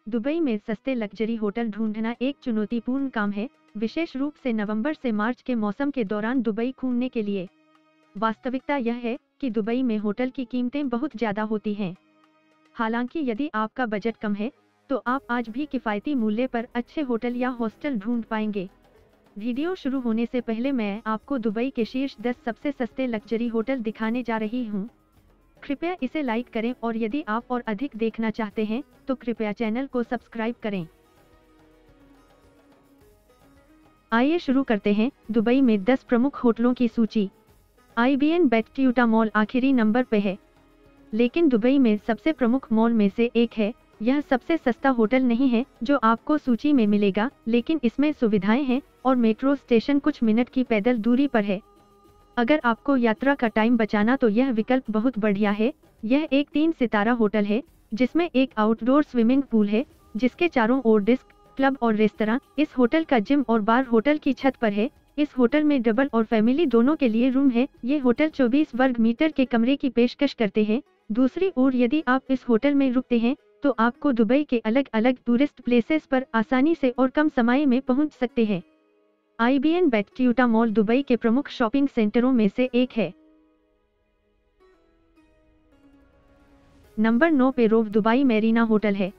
Dubai में सस्ते luxury hotel ढूंढना एक चुनौतीपूर्ण काम है, विशेष रूप से नवंबर से मार्च के मौसम के दौरान दुबई घूमने के लिए। वास्तविकता यह है कि दुबई में होटल की कीमतें बहुत ज़्यादा होती हैं। हालांकि यदि आपका बजट कम है, तो आप आज भी किफ़ायती मूल्य पर अच्छे होटल या हॉस्टल ढूंढ पाएंगे। वीडियो शुरू होने से पहले मैं आपको दुबई के शीर्ष 10 सबसे सस्ते लग्जरी होटल दिखाने जा रही हूँ। कृपया इसे लाइक करें और यदि आप और अधिक देखना चाहते हैं तो कृपया चैनल को सब्सक्राइब करें। आइए शुरू करते हैं दुबई में 10 प्रमुख होटलों की सूची। IBN बैट्यूटा मॉल आखिरी नंबर पे है, लेकिन दुबई में सबसे प्रमुख मॉल में से एक है। यह सबसे सस्ता होटल नहीं है जो आपको सूची में मिलेगा, लेकिन इसमें सुविधाएं हैं और मेट्रो स्टेशन कुछ मिनट की पैदल दूरी पर है। अगर आपको यात्रा का टाइम बचाना तो यह विकल्प बहुत बढ़िया है। यह एक 3 सितारा होटल है जिसमें एक आउटडोर स्विमिंग पूल है, जिसके चारों ओर डिस्क, क्लब और रेस्तरां। इस होटल का जिम और बार होटल की छत पर है। इस होटल में डबल और फैमिली दोनों के लिए रूम है। ये होटल 24 वर्ग मीटर के कमरे की पेशकश करते हैं। दूसरी ओर यदि आप इस होटल में रुकते हैं तो आपको दुबई के अलग अलग टूरिस्ट प्लेसेस पर आसानी से और कम समय में पहुंच सकते हैं। IBN बैट्यूटा मॉल दुबई के प्रमुख शॉपिंग सेंटरों में से एक है। नंबर 9 पे रोव दुबई मैरीना होटल है।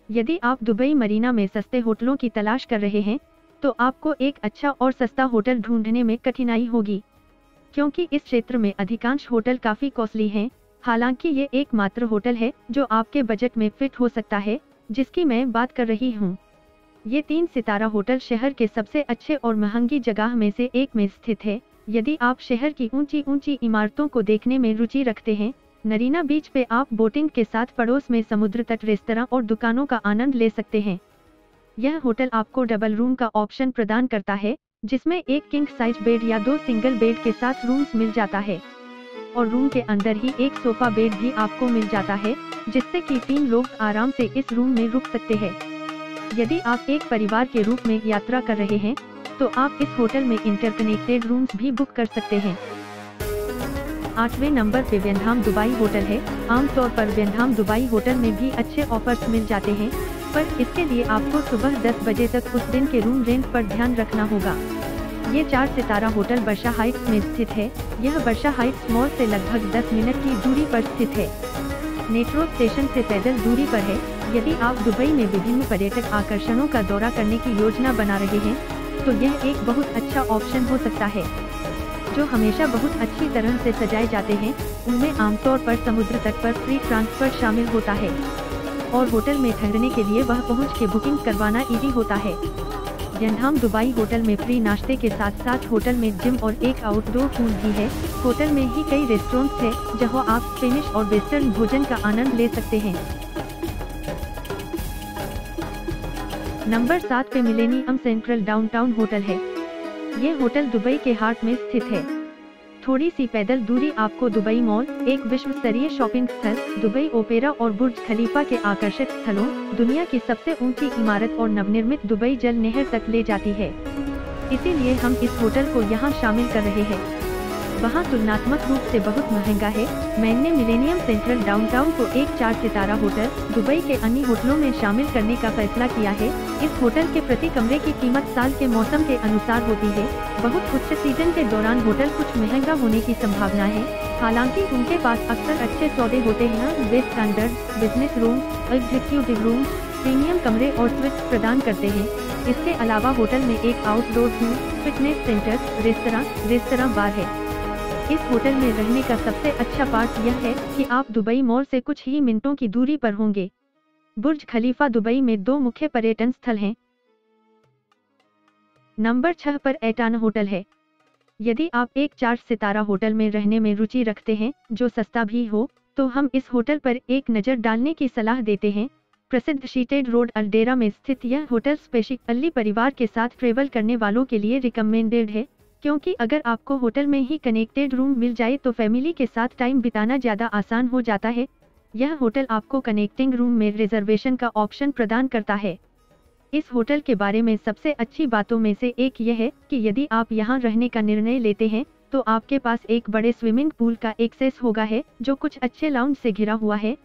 यदि आप दुबई मरीना में सस्ते होटलों की तलाश कर रहे हैं तो आपको एक अच्छा और सस्ता होटल ढूंढने में कठिनाई होगी, क्योंकि इस क्षेत्र में अधिकांश होटल काफी कॉस्टली हैं। हालांकि ये एकमात्र होटल है जो आपके बजट में फिट हो सकता है, जिसकी मैं बात कर रही हूँ। ये 3 सितारा होटल शहर के सबसे अच्छे और महंगी जगह में से एक में स्थित है। यदि आप शहर की ऊंची ऊंची इमारतों को देखने में रुचि रखते हैं, नरीना बीच पे आप बोटिंग के साथ पड़ोस में समुद्र तट, रेस्तरां और दुकानों का आनंद ले सकते हैं। यह होटल आपको डबल रूम का ऑप्शन प्रदान करता है, जिसमें एक किंग साइज बेड या 2 सिंगल बेड के साथ रूम्स मिल जाता है, और रूम के अंदर ही एक सोफा बेड भी आपको मिल जाता है, जिससे कि 3 लोग आराम से इस रूम में रुक सकते हैं। यदि आप एक परिवार के रूप में यात्रा कर रहे हैं तो आप इस होटल में इंटरकनेक्टेड रूम्स भी बुक कर सकते हैं। 8वें नंबर पे वेंधाम दुबई होटल है। आमतौर पर वेंधाम दुबई होटल में भी अच्छे ऑफर्स मिल जाते हैं, पर इसके लिए आपको सुबह 10 बजे तक उस दिन के रूम रेंट पर ध्यान रखना होगा। ये 4 सितारा होटल वर्षा हाइट्स में स्थित है। यह वर्षा हाइट्स मॉल से लगभग 10 मिनट की दूरी पर स्थित है। मेट्रो स्टेशन से पैदल दूरी पर है। यदि आप दुबई में विभिन्न पर्यटक आकर्षणों का दौरा करने की योजना बना रहे हैं तो यह एक बहुत अच्छा ऑप्शन हो सकता है। जो हमेशा बहुत अच्छी तरह से सजाए जाते हैं, उनमें आमतौर पर समुद्र तट पर फ्री ट्रांसफर शामिल होता है, और होटल में ठहरने के लिए वह पहुंच के बुकिंग करवाना ईजी होता है। वेंधाम दुबई होटल में फ्री नाश्ते के साथ साथ होटल में जिम और एक आउटडोर पूल भी है। होटल में ही कई रेस्टोरेंट्स हैं जहां आप स्पेनिश और वेस्टर्न भोजन का आनंद ले सकते हैं। नंबर 7 पे मिलेनियम सेंट्रल डाउनटाउन होटल है। ये होटल दुबई के हार्ट में स्थित है। थोड़ी सी पैदल दूरी आपको दुबई मॉल, एक विश्व स्तरीय शॉपिंग स्थल, दुबई ओपेरा और बुर्ज खलीफा के आकर्षक स्थलों, दुनिया की सबसे ऊंची इमारत और नवनिर्मित दुबई जल नहर तक ले जाती है। इसीलिए हम इस होटल को यहाँ शामिल कर रहे हैं। वहाँ तुलनात्मक रूप से बहुत महंगा है। मैंने मिलेनियम सेंट्रल डाउनटाउन को एक 4 सितारा होटल दुबई के अन्य होटलों में शामिल करने का फैसला किया है। इस होटल के प्रति कमरे की कीमत साल के मौसम के अनुसार होती है। बहुत उच्च सीजन के दौरान होटल कुछ महंगा होने की संभावना है, हालांकि उनके पास अक्सर अच्छे सौदे होते हैं। वे standard, business room, executive room, premium कमरे और स्वीट्स प्रदान करते हैं। इसके अलावा होटल में एक outdoor pool, fitness centre, restaurant बार है। इस होटल में रहने का सबसे अच्छा पार्ट यह है कि आप दुबई मॉल से कुछ ही मिनटों की दूरी पर होंगे। बुर्ज खलीफा दुबई में 2 मुख्य पर्यटन स्थल हैं। नंबर 6 पर एटाना होटल है। यदि आप एक 4 सितारा होटल में रहने में रुचि रखते हैं जो सस्ता भी हो, तो हम इस होटल पर एक नज़र डालने की सलाह देते हैं। प्रसिद्ध शीटेड रोड अल्डेरा में स्थित यह होटल स्पेशली परिवार के साथ ट्रेवल करने वालों के लिए रिकमेंडेड है, क्योंकि अगर आपको होटल में ही कनेक्टेड रूम मिल जाए तो फैमिली के साथ टाइम बिताना ज़्यादा आसान हो जाता है। यह होटल आपको कनेक्टिंग रूम में रिजर्वेशन का ऑप्शन प्रदान करता है। इस होटल के बारे में सबसे अच्छी बातों में से एक यह है कि यदि आप यहाँ रहने का निर्णय लेते हैं तो आपके पास एक बड़े स्विमिंग पूल का एक्सेस होगा है, जो कुछ अच्छे लाउंज से घिरा हुआ है।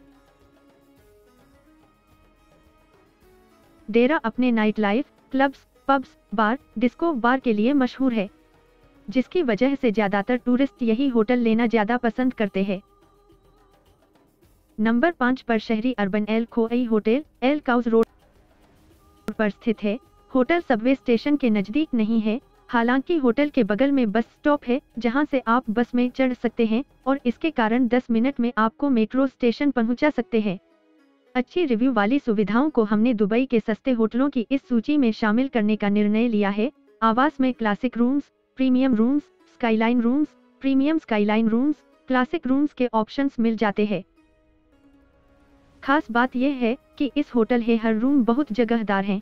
डेरा अपने नाइट लाइफ, क्लब्स, पब्स, बार, डिस्को बार के लिए मशहूर है, जिसकी वजह से ज्यादातर टूरिस्ट यही होटल लेना ज्यादा पसंद करते हैं। नंबर 5 पर शहरी अर्बन एल खोई होटल एल काउज रोड पर स्थित है। होटल सबवे स्टेशन के नजदीक नहीं है, हालांकि होटल के बगल में बस स्टॉप है जहां से आप बस में चढ़ सकते हैं और इसके कारण 10 मिनट में आपको मेट्रो स्टेशन पहुंचा सकते हैं। अच्छी रिव्यू वाली सुविधाओं को हमने दुबई के सस्ते होटलों की इस सूची में शामिल करने का निर्णय लिया है। आवास में classic rooms, premium rooms, skyline rooms, premium skyline rooms, classic rooms के ऑप्शंस मिल जाते हैं। खास बात यह है कि इस होटल है हर रूम बहुत जगहदार हैं,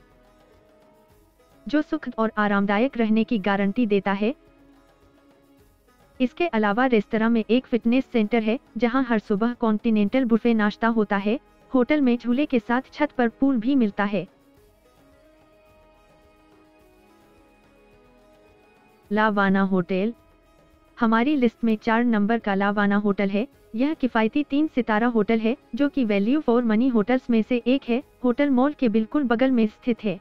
जो सुख और आरामदायक रहने की गारंटी देता है। इसके अलावा रेस्तरां में एक फिटनेस सेंटर है जहां हर सुबह कॉन्टिनेंटल बुफे नाश्ता होता है। होटल में झूले के साथ छत पर पूल भी मिलता है। लावाना होटल हमारी लिस्ट में 4 नंबर का लावाना होटल है। यह किफायती 3 सितारा होटल है जो कि वैल्यू फॉर मनी होटल्स में से एक है। होटल मॉल के बिल्कुल बगल में स्थित है।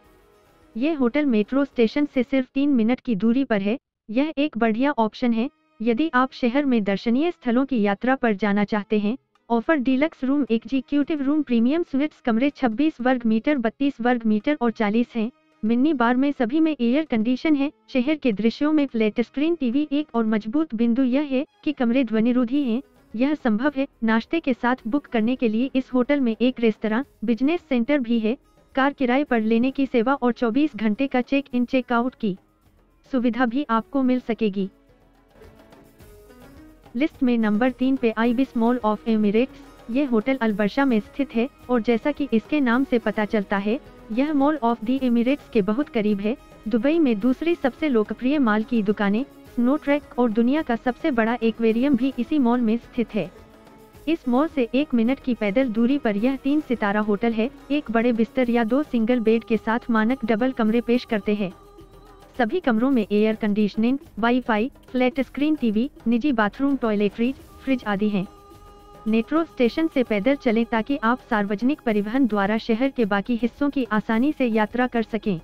यह होटल मेट्रो स्टेशन से सिर्फ 3 मिनट की दूरी पर है। यह एक बढ़िया ऑप्शन है यदि आप शहर में दर्शनीय स्थलों की यात्रा पर जाना चाहते हैं। Offer deluxe room, executive room, premium sweets कमरे 26 वर्ग मीटर, 32 वर्ग मीटर और 40 हैं। मिनी बार में सभी में एयर कंडीशन है। शहर के दृश्यों में फ्लैट स्क्रीन टीवी। एक और मजबूत बिंदु यह है कि कमरे ध्वनिरोधी हैं। यह संभव है। नाश्ते के साथ बुक करने के लिए इस होटल में एक रेस्तरां, बिजनेस सेंटर भी है। कार किराए पर लेने की सेवा और 24 घंटे का चेक इन चेकआउट की सुविधा भी आपको मिल सकेगी। लिस्ट में नंबर 3 पे आइबिस मॉल ऑफ एमिरेट्स। यह होटल अलबर्शा में स्थित है और जैसा कि इसके नाम से पता चलता है, यह मॉल ऑफ दी एमिरेट्स के बहुत करीब है। दुबई में दूसरी सबसे लोकप्रिय माल की दुकानें, स्नो ट्रैक और दुनिया का सबसे बड़ा एक्वेरियम भी इसी मॉल में स्थित है। इस मॉल से 1 मिनट की पैदल दूरी पर यह 3 सितारा होटल है। एक बड़े बिस्तर या 2 सिंगल बेड के साथ मानक डबल कमरे पेश करते हैं। सभी कमरों में air conditioning, wifi, flat screen TV, निजी बाथरूम, टॉयलेटरीज, फ्रिज आदि हैं। मेट्रो स्टेशन से पैदल चलें ताकि आप सार्वजनिक परिवहन द्वारा शहर के बाकी हिस्सों की आसानी से यात्रा कर सकें।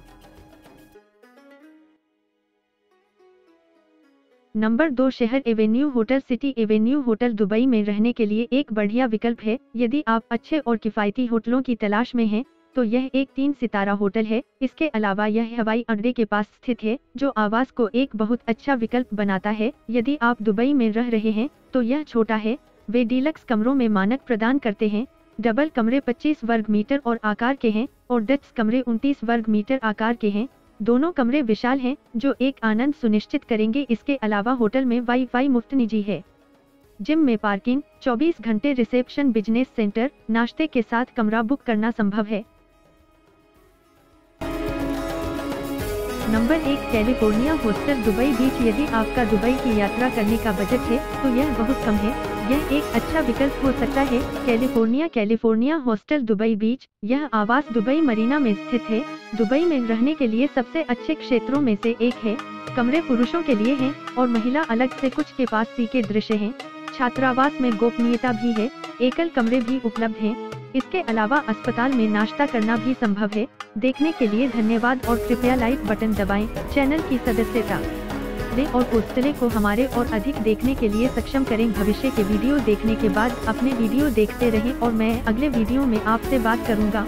नंबर 2 शहर Avenue hotel. City Avenue hotel Dubai में रहने के लिए एक बढ़िया विकल्प है। यदि आप अच्छे और किफायती होटलों की तलाश में हैं, तो यह एक 3 सितारा होटल है। इसके अलावा यह हवाई अड्डे के पास स्थित है, जो आवास को एक बहुत अच्छा विकल्प बनाता है। यदि आप दुबई में रह रहे हैं, तो यह छोटा है। वे डीलक्स कमरों में मानक प्रदान करते हैं। डबल कमरे 25 वर्ग मीटर और आकार के हैं और डच कमरे 29 वर्ग मीटर आकार के हैं। दोनों कमरे विशाल हैं, जो एक आनंद सुनिश्चित करेंगे। इसके अलावा होटल में वाईफाई मुफ्त निजी है। जिम में पार्किंग, 24 घंटे रिसेप्शन, बिजनेस सेंटर, नाश्ते के साथ कमरा बुक करना संभव है। नंबर 1 कैलिफोर्निया हॉस्टल दुबई बीच। यदि आपका दुबई की यात्रा करने का बजट है, तो यह बहुत कम है। यह एक अच्छा विकल्प हो सकता है। कैलिफोर्निया हॉस्टल दुबई बीच। यह आवास दुबई मरीना में स्थित है। दुबई में रहने के लिए सबसे अच्छे क्षेत्रों में से एक है। कमरे पुरुषों के लिए हैं और महिला अलग से कुछ के पास सी के दृश्य हैं। छात्रावास में गोपनीयता भी है। एकल कमरे भी उपलब्ध हैं। इसके अलावा अस्पताल में नाश्ता करना भी संभव है। देखने के लिए धन्यवाद और कृपया लाइक बटन दबाएं। चैनल की सदस्यता लें और हॉस्टल को हमारे और अधिक देखने के लिए सक्षम करें। भविष्य के वीडियो देखने के बाद अपने वीडियो देखते रहें और मैं अगले वीडियो में आपसे बात करूंगा।